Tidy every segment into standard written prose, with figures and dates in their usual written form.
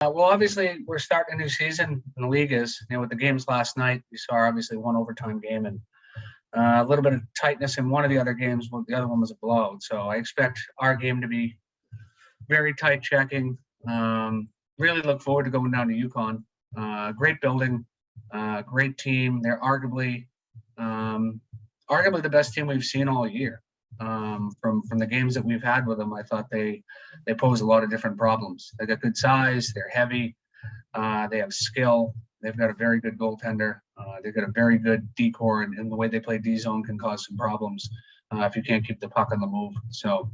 Well, obviously, we're starting a new season, and the league is. With the games last night, we saw obviously one overtime game and a little bit of tightness in one of the other games. But the other one was a blowout. So I expect our game to be very tight checking. Really look forward to going down to UConn. Great building, great team. They're arguably the best team we've seen all year. From the games that we've had with them, I thought they pose a lot of different problems. They got good size, they're heavy, they have skill, they've got a very good goaltender, they've got a very good decor, and the way they play D zone can cause some problems if you can't keep the puck on the move. So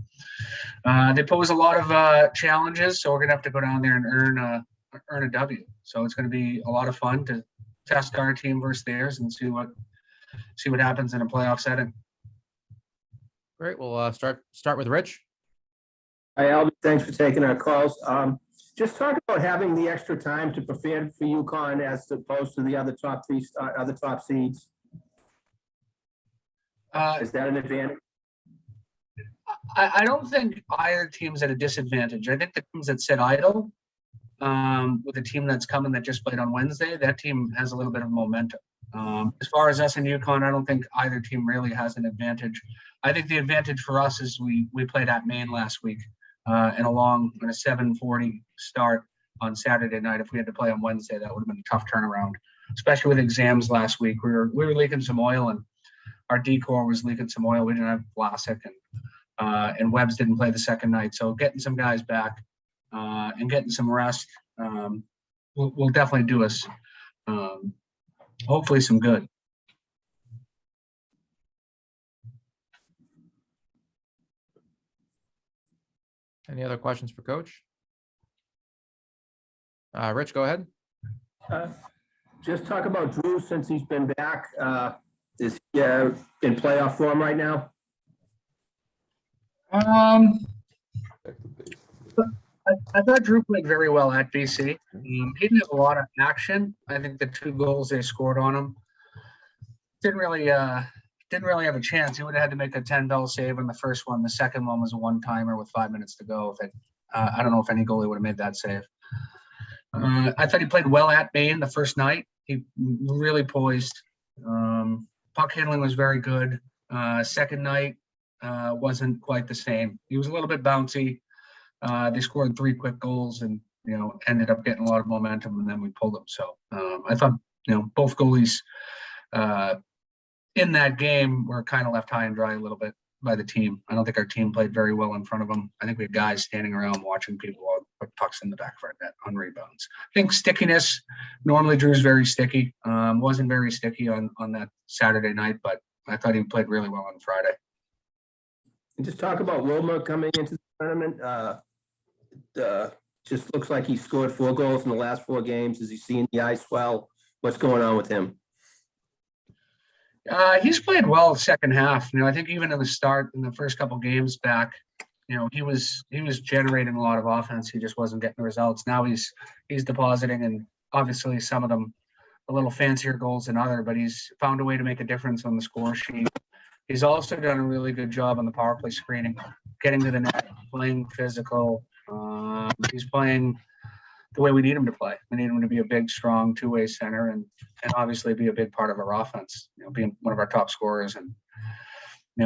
they pose a lot of challenges. So we're gonna have to go down there and earn a W. So it's gonna be a lot of fun to test our team versus theirs and see what happens in a playoff setting. Great. We'll start with Rich. Hi, Albie. Thanks for taking our calls. Just talk about having the extra time to prepare for UConn as opposed to the other top seeds. Is that an advantage? I don't think either team's at a disadvantage. I think the teams that sit idle, with the team that's coming that just played on Wednesday, that team has a little bit of momentum. As far as us and UConn, I don't think either team really has an advantage. I think the advantage for us is we played at Maine last week, and along in a 7:40 start on Saturday night. If we had to play on Wednesday, that would have been a tough turnaround, especially with exams last week. We were leaking some oil, and our decor was leaking some oil. We didn't have Vlasic, and Webbs didn't play the second night. So getting some guys back and getting some rest will definitely do us hopefully some good. Any other questions for Coach? Rich, go ahead. Just talk about Drew since he's been back. Is he in playoff form right now? I thought Drew played very well at BC. He didn't have a lot of action. I think the 2 goals they scored on him didn't really have a chance. He would have had to make a 10-bell save on the first one. The second one was a one-timer with 5 minutes to go. I don't know if any goalie would have made that save. I thought he played well at Maine the first night. He really poised. Puck handling was very good. Second night wasn't quite the same. He was a little bit bouncy. They scored 3 quick goals and ended up getting a lot of momentum, and then we pulled them. So I thought both goalies in that game were kind of left high and dry a little bit by the team. I don't think our team played very well in front of them. I think we had guys standing around watching people put pucks in the back of our net on rebounds. I think stickiness, normally Drew's very sticky. Wasn't very sticky on that Saturday night, but I thought he played really well on Friday. And just talk about Wilm coming into the tournament. Just looks like he scored 4 goals in the last 4 games. Is he seeing the ice well? What's going on with him? He's played well second half. I think even in the start, in the first couple games back, he was generating a lot of offense. He just wasn't getting the results. Now he's depositing, and obviously some of them a little fancier goals than other, but he's found a way to make a difference on the score sheet. He's also done a really good job on the power play screening, getting to the net, playing physical. He's playing the way we need him to play. We need him to be a big, strong 2-way center and obviously be a big part of our offense, being one of our top scorers. And,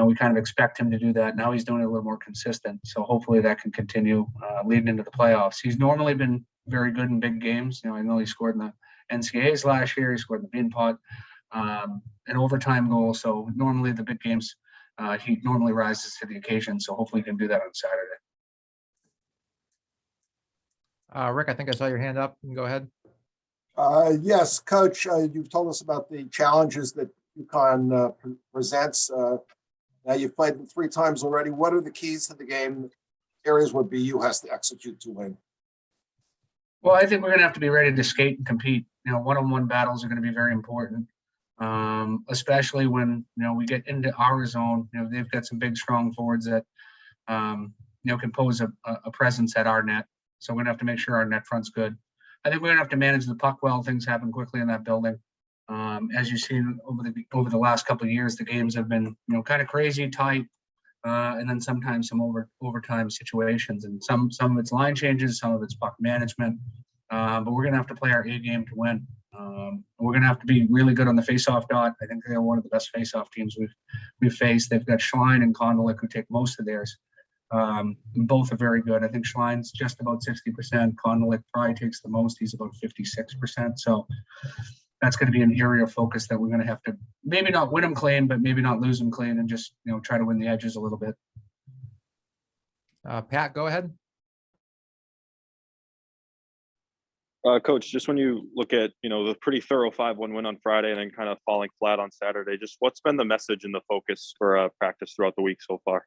we kind of expect him to do that. Now he's doing it a little more consistent. So hopefully that can continue leading into the playoffs. He's normally been very good in big games. I know he scored in the NCAAs last year. He scored in the Bean Pot, an overtime goal. So normally the big games, he normally rises to the occasion. So hopefully he can do that on Saturday. Rick, I think I saw your hand up. You can go ahead. Yes, Coach, you've told us about the challenges that UConn presents. Now you've played them 3 times already. What are the keys to the game, areas where BU has to execute to win? Well, I think we're going to have to be ready to skate and compete. One-on-one battles are going to be very important, especially when, we get into our zone. They've got some big, strong forwards that, can pose a presence at our net. So we're going to have to make sure our net front's good. I think we're going to have to manage the puck well. Things happen quickly in that building. As you've seen over the last couple of years, the games have been, kind of crazy, tight, and then sometimes some overtime situations. And some of it's line changes, some of it's puck management. but we're going to have to play our A game to win. We're going to have to be really good on the face-off dot. I think they're one of the best face-off teams we've faced. They've got Schlein and Kondelik who take most of theirs. Both are very good. I think Schlein's just about 60%. Kondelik probably takes the most. He's about 56%. So that's going to be an area of focus that we're going to have to maybe not win them clean, but maybe not lose them clean, and just try to win the edges a little bit. Pat, go ahead. Coach, just when you look at, the pretty thorough 5-1 win on Friday and then kind of falling flat on Saturday, just what's been the message and the focus for practice throughout the week so far?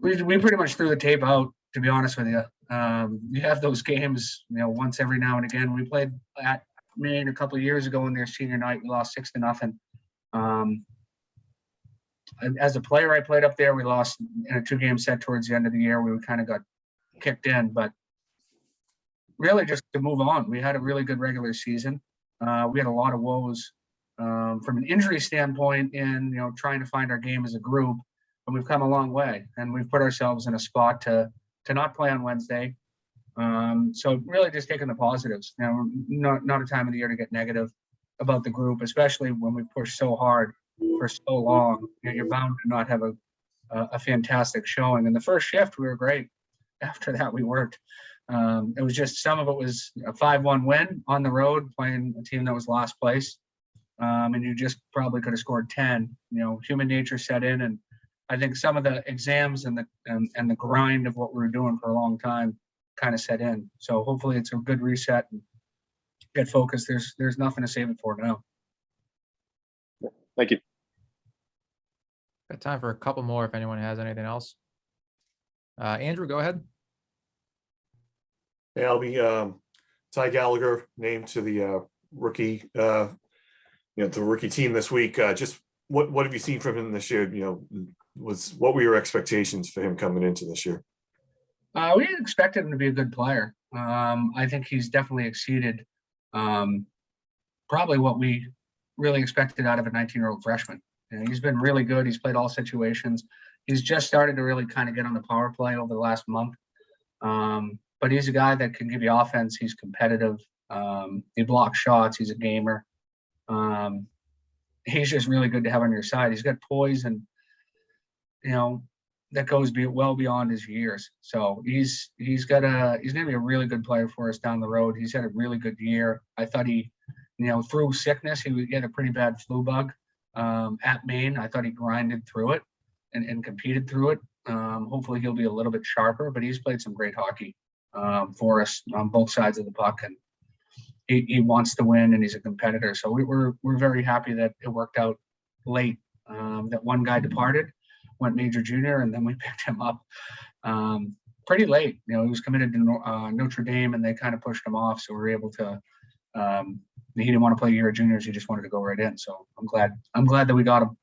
We pretty much threw the tape out, to be honest with you. You have those games, once every now and again. We played at Maine a couple of years ago in their senior night. We lost 6-0. As a player, I played up there. We lost in a 2-game set towards the end of the year. We kind of got kicked in, but really just to move on. We had a really good regular season. We had a lot of woes from an injury standpoint in, trying to find our game as a group, but we've come a long way, and we've put ourselves in a spot to not play on Wednesday. So really just taking the positives. Not a time of the year to get negative about the group, especially when we push so hard for so long. You're bound to not have a fantastic showing. In the first shift, we were great. After that, we weren't. It was just, some of it was a 5-1 win on the road, playing a team that was last place. And you just probably could have scored 10. Human nature set in, and I think some of the exams and the grind of what we were doing for a long time kind of set in. So hopefully it's a good reset and get focused. There's nothing to save it for now. Thank you. Got time for a couple more if anyone has anything else. Andrew, go ahead. Hey, Albie, Ty Gallagher named to the rookie, the rookie team this week. Just what have you seen from him this year? What were your expectations for him coming into this year? We expected him to be a good player. I think he's definitely exceeded probably what we really expected out of a 19-year-old freshman. He's been really good. He's played all situations. He's just started to really kind of get on the power play over the last month. But he's a guy that can give you offense. He's competitive. He blocks shots. He's a gamer. He's just really good to have on your side. He's got poise, and that goes well beyond his years. So he's going to be a really good player for us down the road. He's had a really good year. I thought he, through sickness, he would get a pretty bad flu bug at Maine. I thought he grinded through it and competed through it. Hopefully he'll be a little bit sharper, but he's played some great hockey for us on both sides of the puck, and he wants to win, and he's a competitor. So we're very happy that it worked out late. That one guy departed, went major junior, and then we picked him up pretty late. He was committed to Notre Dame, and they kind of pushed him off. So we were able to. He didn't want to play a year of juniors. He just wanted to go right in. So I'm glad that we got him.